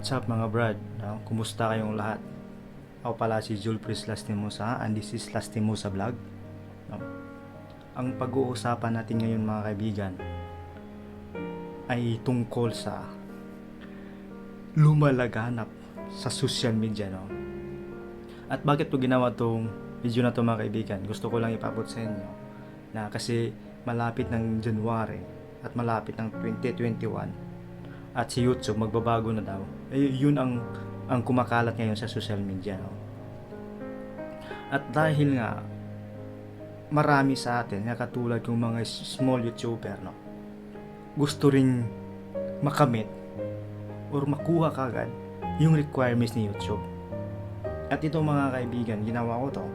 What's up mga brad? No? Kumusta kayong lahat? Ako pala si Julpris Lastimosa and this is Lastimosa Vlog. No? Ang pag-uusapan natin ngayon mga kaibigan ay tungkol sa lumalaganap sa social media. No? At bakit ko ginawa tong video na to mga kaibigan? Gusto ko lang ipabot sa inyo na kasi malapit ng January at malapit ng 2021 at si YouTube magbabago na daw. Yun ang kumakalat ngayon sa social media, no? At dahil nga marami sa atin na katulad yung mga small YouTuber, no, gusto ring makamit or makuha kagad yung requirements ni YouTube. At ito mga kaibigan, ginawa ko to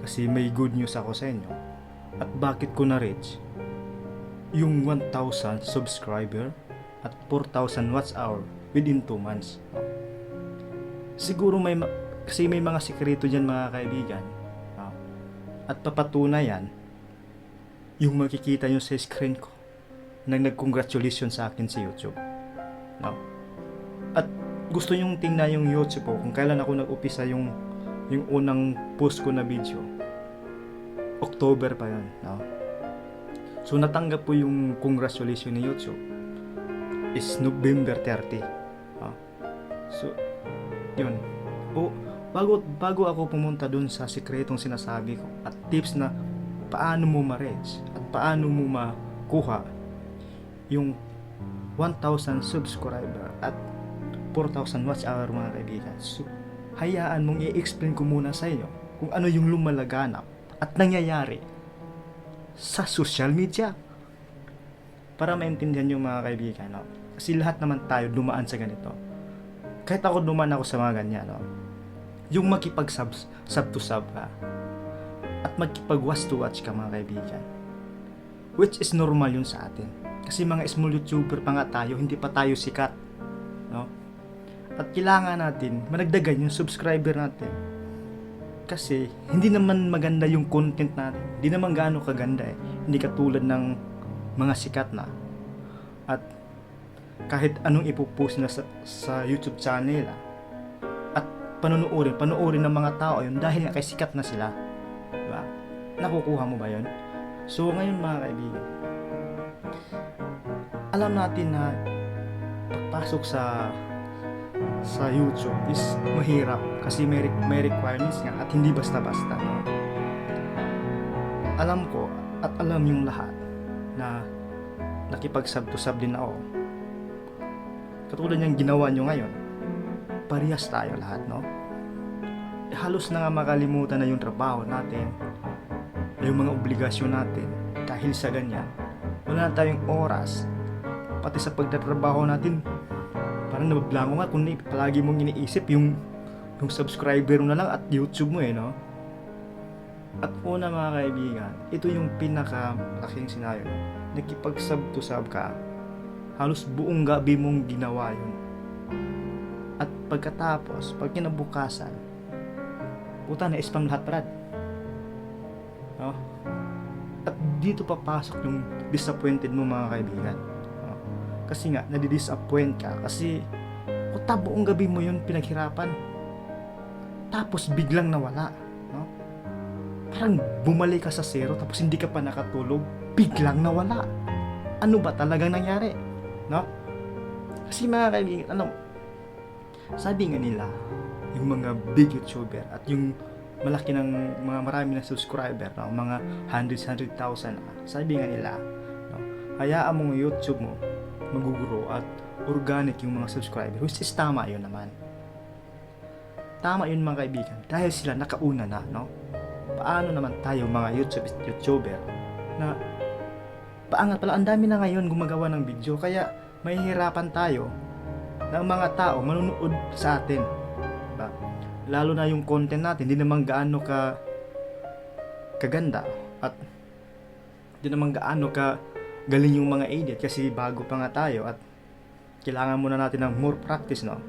kasi may good news ako sa inyo. At bakit ko na-reach yung 1,000 subscriber at 4,000 watch hour within 2 months. Siguro kasi may mga sikreto dyan mga kaibigan. At papatunayan yung makikita nyo sa screen ko na nag-congratulations sa akin si YouTube. At gusto nyong tingnan yung YouTube ko kung kailan ako nag-upisa yung unang post ko na video. October pa yun. So natanggap po yung congratulations ni YouTube is November 30. So, yun. Bago ako pumunta dun sa sikretong sinasabi ko at tips na paano mo ma-reach at paano mo makuha yung 1,000 subscriber at 4,000 watch hour mga kaibigan. So, hayaan mong i-explain ko muna sa inyo kung ano yung lumalaganap at nangyayari sa social media para maintindihan yung mga kaibigan, no? Kasi lahat naman tayo dumaan sa ganito. Kahit ako dumaan ako sa mga ganyan, no? Yung makipag-sub to sub ka at makipag-watch to watch ka mga kaibigan, which is normal yun sa atin kasi mga small YouTuber pa nga tayo, hindi pa tayo sikat, no? At kailangan natin managdagan yung subscriber natin kasi hindi naman maganda yung content natin, hindi naman gaano kaganda hindi katulad ng mga sikat na. At kahit anong ipopost na sa YouTube channel at panunuorin ng mga tao yun dahil nga kay sikat na sila, diba? Nakukuha mo ba yun? So ngayon mga kaibigan, alam natin na pagpasok sa YouTube is mahirap kasi may requirements nga at hindi basta-basta, no? Alam ko at alam yung lahat na nakipag-sub to sub din ako. Katulad niyang ginawa nyo ngayon, parehas tayo lahat, no? Halos na nga makalimutan na yung trabaho natin, yung mga obligasyon natin dahil sa ganyan. Wala na tayong oras, pati sa pagtatrabaho natin, parang nabablango nga kung palagi mong iniisip yung subscriber mo na lang at YouTube mo, no? At una mga kaibigan, ito yung pinaka-laking senaryo. Nakipag-sub to sub ka, halos buong gabi mong ginawa yun. At pagkatapos, pag kinabukasan, puta na spam lahat brad, no? At dito papasok yung disappointed mo mga kaibigan, no? Kasi nga nadi-disappoint ka kasi puta buong gabi mo yun pinaghirapan tapos biglang nawala, no? Parang bumalik ka sa zero tapos hindi ka pa nakatulog, biglang nawala. Ano ba talagang nangyari, no? Kasi mga kaibigan, sabi nga nila, yung mga big YouTuber at yung malaki ng mga marami na subscriber, no? Mga hundreds, 100,000, sabi nga nila, no? Hayaan mo YouTube mo mag-grow at organic yung mga subscriber, which is tama yun naman. Tama yun mga kaibigan dahil sila nakauna na, no? Paano naman tayo mga YouTuber na paangat pala, ang dami na ngayon gumagawa ng video kaya mahihirapan tayo ng mga tao manunood sa atin, diba? Lalo na yung content natin hindi naman gaano kaganda at hindi naman gaano galing yung mga edit kasi bago pa nga tayo at kailangan muna natin ng more practice, no?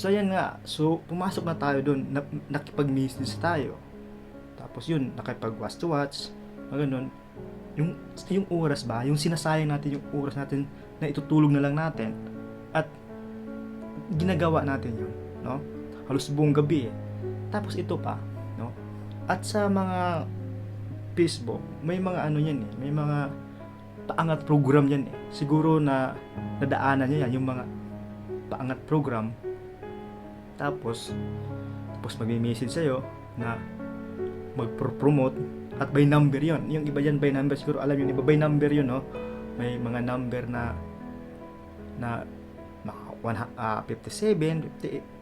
So ayan nga, so pumasok na tayo doon, nakipag-message tayo, tapos yun, nakipag-watch to watch, ganun. Yung oras ba, yung sinasayang natin yung oras natin na itutulog na lang natin at ginagawa natin yun, no? Halos buong gabi eh. Tapos ito pa, no? At sa mga Facebook, may mga ano yan eh, may mga paangat program yan eh. Siguro na nadaanan nyo yan, yung mga paangat program. Tapos magme-message sa'yo na mag-promote at by number yon. Yung iba yan by number, siguro alam yun, iba by number yun, no? May mga number na 57,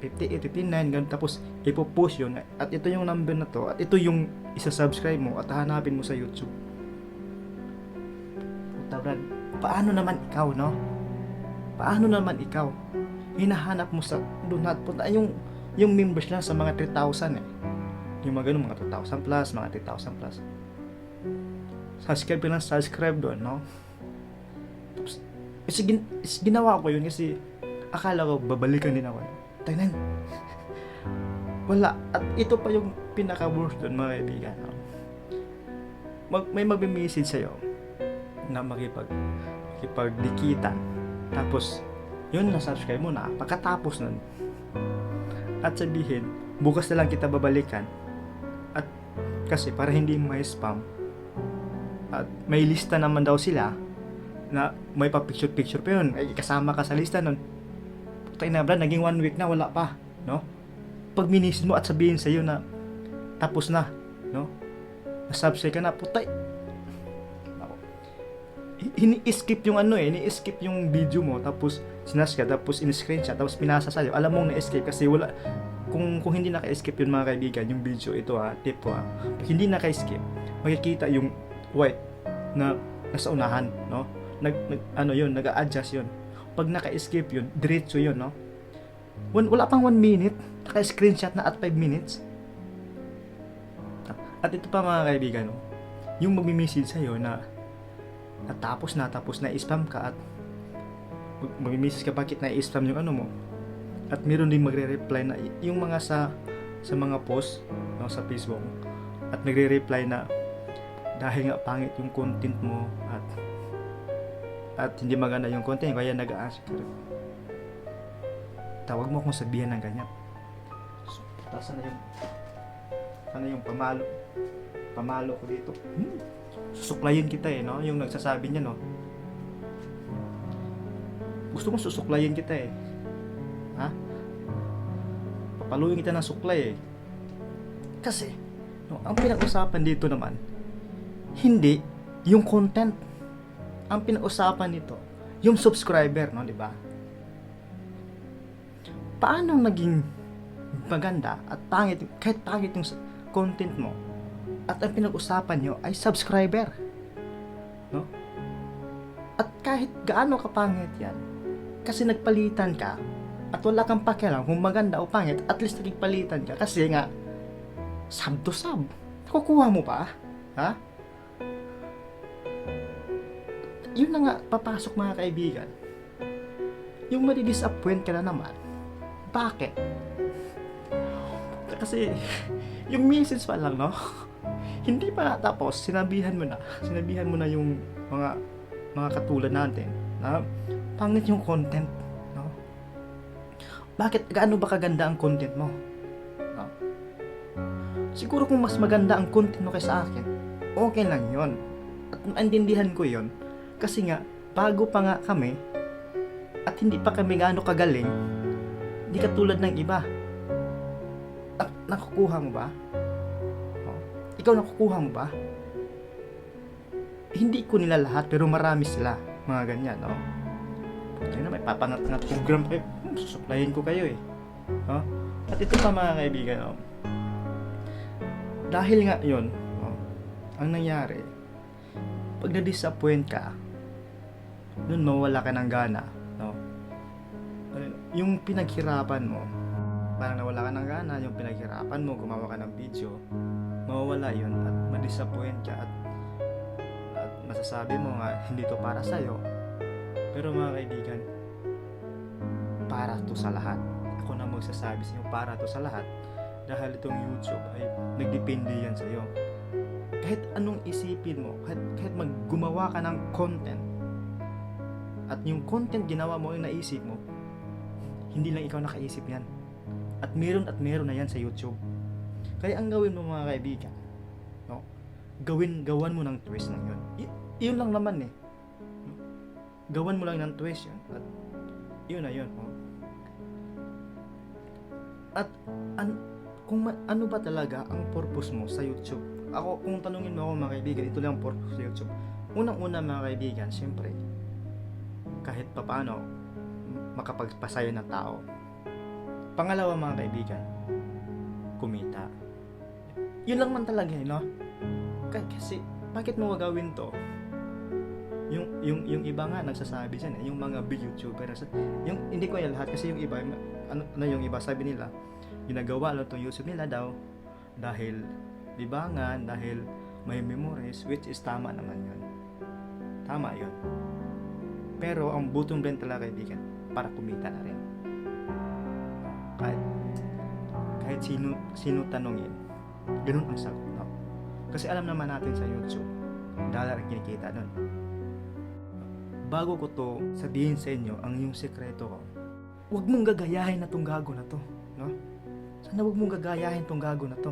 58, 59, ganun. Tapos ipopost yun at ito yung number na to at ito yung isa-subscribe mo at hanapin mo sa YouTube. Puta Brad, paano naman ikaw, no? Paano naman ikaw? Hinahanap mo sa doon at punta yung members lang sa mga 3,000 eh. Yung mga ganun, mga 2,000 plus, mga 3,000 plus. Subscribe lang, subscribe doon, no? Tapos, ginawa ko yun kasi akala ko babalikan din ako. Tingnan. Wala. At ito pa yung pinaka-worst doon, mga kaibigan, no? May magme-message sa'yo na makipagdikitan. Tapos, yun na subscribe mo na. Pagkatapos nun, at sabihin, bukas na lang kita babalikan. At kasi para hindi may spam, at may lista naman daw sila na may pa-picture-picture pa yun. Ay, kasama ka sa lista nun. Putay na, Brad, naging 1 week na, wala pa, no? Pag minisin mo at sabihin sa'yo na tapos na, no? Na-subscribe ka na, putay. Ini-skip yung ini-skip yung video mo, tapos sinaska, tapos in-screenshot, tapos pinasa sa'yo. Alam mong na-escape kasi wala, kung hindi naka-escape yun, mga kaibigan, yung video ito tip ko pag hindi naka-escape, makikita yung white na nasa unahan, no? Nag-a-adjust yun. Pag naka-escape yun, diretso yun, no? Wala pang 1 minute, naka-screenshot na at 5 minutes. At ito pa, mga kaibigan, no? Yung magmi-message sa'yo na tapos na i-spam ka at mag-message ka bakit na-i-spam yung ano mo. At meron din magre-reply na yung mga sa mga post, no, sa Facebook, at nagre-reply na dahil nga pangit yung content mo at hindi maganda yung content kaya nag-a-ask ka. Tawag mo akong sabihan ng ganyan. Sana yung pamalo ko dito. Susuklayin kita eh, no? Yung nagsasabi niya, no? Gusto kong susuklayin kita eh. Ha? Papaluin kita ng suklay eh. Kasi, no, ang pinag-usapan dito naman, hindi yung content. Ang pinag-usapan nito, yung subscriber, no, di ba? Paano naging maganda at pangit, kahit pangit yung content mo, at ang pinag-usapan nyo ay subscriber, no? At kahit gaano kapangit yan, kasi nagpalitan ka at wala kang pakialam kung maganda o pangit, at least nagpalitan ka kasi nga sub to sub. Kukuha mo pa, ha? Yun na nga, papasok, mga kaibigan, yung madi-disappoint ka na naman. Bakit? Kasi yung message pa lang, no? Hindi pa tapos, sinabihan mo na yung mga katulad natin na pangit yung content, no? Bakit? Gaano ba kaganda ang content mo, no? Siguro kung mas maganda ang content mo kaysa akin, okay lang yon. At maintindihan ko yon kasi nga bago pa nga kami at hindi pa kami gaano kagaling, hindi katulad ng iba. Nakukuha mo ba? Ikaw, nakukuha mo ba? Hindi ko nila lahat, pero marami sila, mga ganyan, no? Kaya na may papangat-angat program kayo, susuplayin ko kayo eh, no? At ito pa, mga kaibigan, no? Dahil nga yun, no? Ang nangyari, pag na-disappoint ka, dun mawala ka ng gana, no? Yung pinaghirapan mo, parang nawala ka ng gana, yung pinaghirapan mo, gumawa ka ng video, mawawala yun at ma-disappoint ka at masasabi mo nga hindi to para sa'yo. Pero mga kaibigan, para to sa lahat. Ako na magsasabi sa inyo, para to sa lahat, dahil itong YouTube ay nagdepende yan sa'yo. Kahit anong isipin mo, kahit maggumawa ka ng content at yung content ginawa mo, yung naisip mo, Hindi lang ikaw nakaisip yan. At meron na yan sa YouTube. Kaya ang gawin mo mga kaibigan, no? Gawan mo ng twist lang yun. Yun lang naman eh. No? Gawan mo lang ng twist yun. At yun na yun. No? At ano ba talaga ang purpose mo sa YouTube? Ako, kung tanungin mo ako mga kaibigan, ito lang ang purpose sa YouTube. Unang-una mga kaibigan, syempre, kahit papaano, makapagpasaya ng tao. Pangalawa mga kaibigan, kumita. Yun lang man talaga no? Kasi, bakit mo gagawin to? Yung iba nga nagsasabi dyan yung mga big YouTuber, hindi ko yan lahat kasi yung iba, yung iba sabi nila, ginagawa lang itong YouTube nila daw dahil libangan, dahil may memories, which is tama naman yun. Tama yun. Pero ang bottom line talaga kaibigan, para kumita na rin. Kahit sino tanongin, ganun ang sagot, no? Kasi alam naman natin sa YouTube, dollar ang kinikita nun. Bago ko to sabihin sa inyo ang yung sekreto ko, huwag mong gagayahin na tong gago na to, no? Sana huwag mong gagayahin tong gago na to.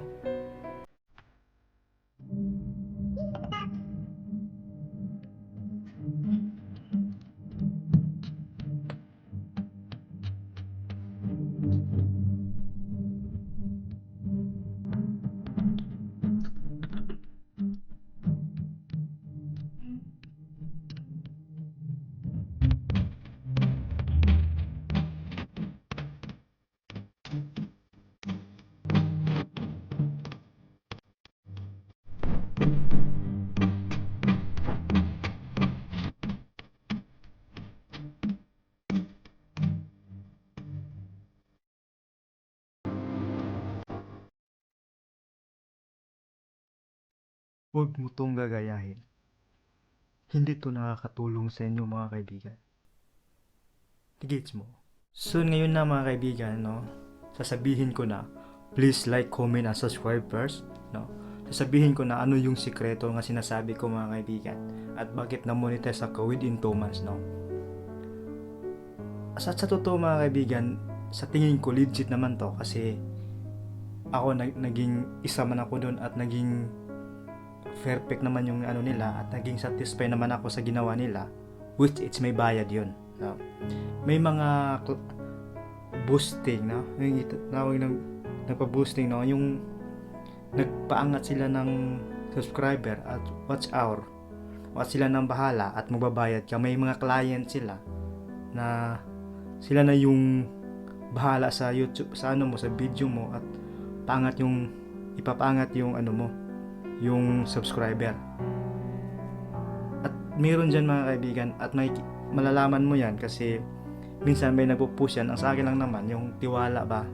Huwag mo tong gagayahin. Hindi to nakakatulong sa inyo mga kaibigan. Gets mo? So ngayon na mga kaibigan, no? Sasabihin ko na, please like, comment, and subscribe first, no? Sasabihin ko na ano yung sikreto nga sinasabi ko mga kaibigan at bakit na-monetize ako within 2 months, no? Sa totoo mga kaibigan, sa tingin ko legit naman to kasi ako naging isa man ako doon at naging perfect naman yung ano nila at naging satisfied naman ako sa ginawa nila, which it's may bayad yun, no? May mga boosting, no? Yung nagpa-boosting, no? Yung nagpaangat sila ng subscriber at watch hour, at sila nang bahala at magbabayad ka. May mga client sila na sila na yung bahala sa YouTube, sa ano mo, sa video mo at ipapangat yung ano mo, yung subscriber. At meron dyan mga kaibigan at malalaman mo yan kasi minsan may nagpo-push yan. Ang sa akin lang naman yung tiwala ba,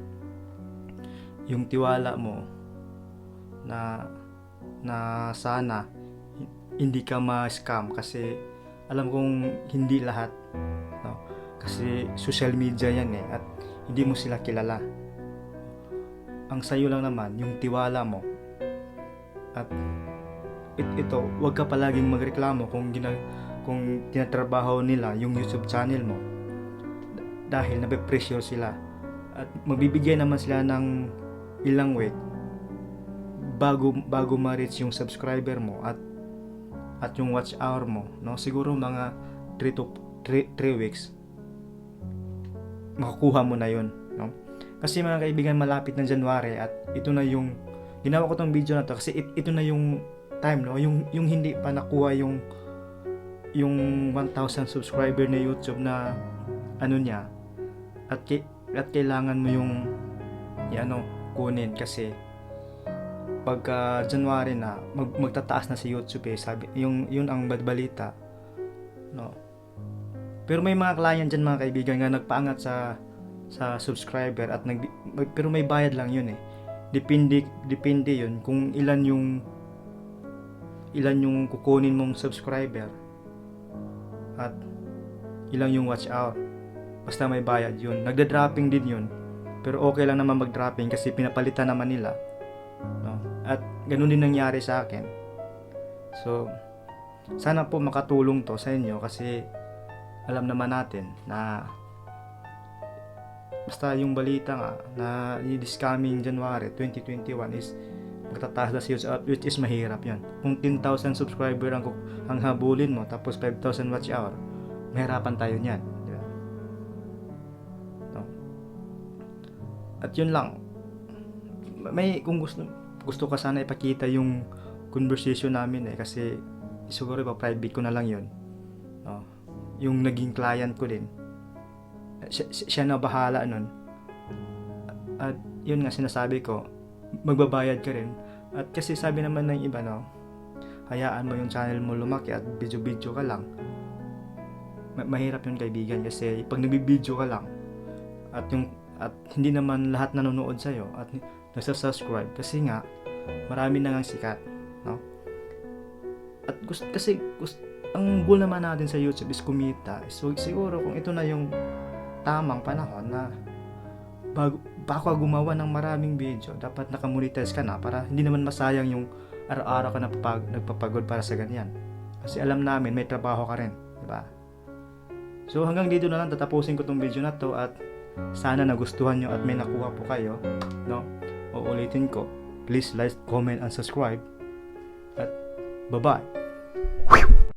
yung tiwala mo na sana hindi ka ma-scam kasi alam kong hindi lahat, no? Kasi social media yan at hindi mo sila kilala. Ang sayo lang naman yung tiwala mo. At ito, wag ka palaging magreklamo kung tinatrabaho nila yung YouTube channel mo dahil nape-pressure sila at magbibigay naman sila ng ilang week bago ma-reach yung subscriber mo at yung watch hour mo, no? Siguro mga 3 weeks makukuha mo na yun, no? Kasi mga kaibigan, malapit ng January at ito na yung ginawa ko tong video na to kasi ito na yung time, no? Yung hindi pa nakuha yung 1,000 subscriber na YouTube na ano niya at kailangan mo yung kunin kasi pagka January na magtataas na si YouTube sabi yun ang balita, no? Pero may mga client dyan mga kaibigan nga nagpaangat sa subscriber at pero may bayad lang yun depende yun kung ilan yung kukunin mong subscriber at ilang yung watch hour, basta may bayad yun. Nagda-dropping din yun pero okay lang naman mag-dropping kasi pinapalitan naman nila, no? At ganun din nangyari sa akin. So sana po makatulong to sa inyo kasi alam naman natin na basta yung balita nga na this coming January 2021 is magtataas na si YouTube, which is mahirap yan. Kung 10,000 subscriber ang habulin mo, tapos 5,000 watch hour, mahirapan tayo niyan. Di ba? No? At yun lang. Kung gusto ka sana ipakita yung conversation namin kasi siguro private ko na lang yun. No? Yung naging client ko din. Siya na bahala nun. At yun nga sinasabi ko, magbabayad ka rin. At kasi sabi naman ng iba, no, hayaan mo yung channel mo lumaki at video ka lang. Mahirap yun, kaibigan, kasi pag nagbibideo ka lang at hindi naman lahat nanonood sa'yo at nagsa-subscribe, kasi nga marami na ngang sikat, no? At ang goal naman natin sa YouTube is kumita. So siguro kung ito na yung tamang panahon na bago gumawa ng maraming video, dapat nakamonetize ka na para hindi naman masayang yung araw-araw ka nagpapagod para sa ganyan. Kasi alam namin may trabaho ka rin, di ba? So hanggang dito na lang tatapusin ko tong video na to, at sana nagustuhan nyo at may nakuha po kayo, no? Uulitin ko, please like, comment, and subscribe, at bye-bye.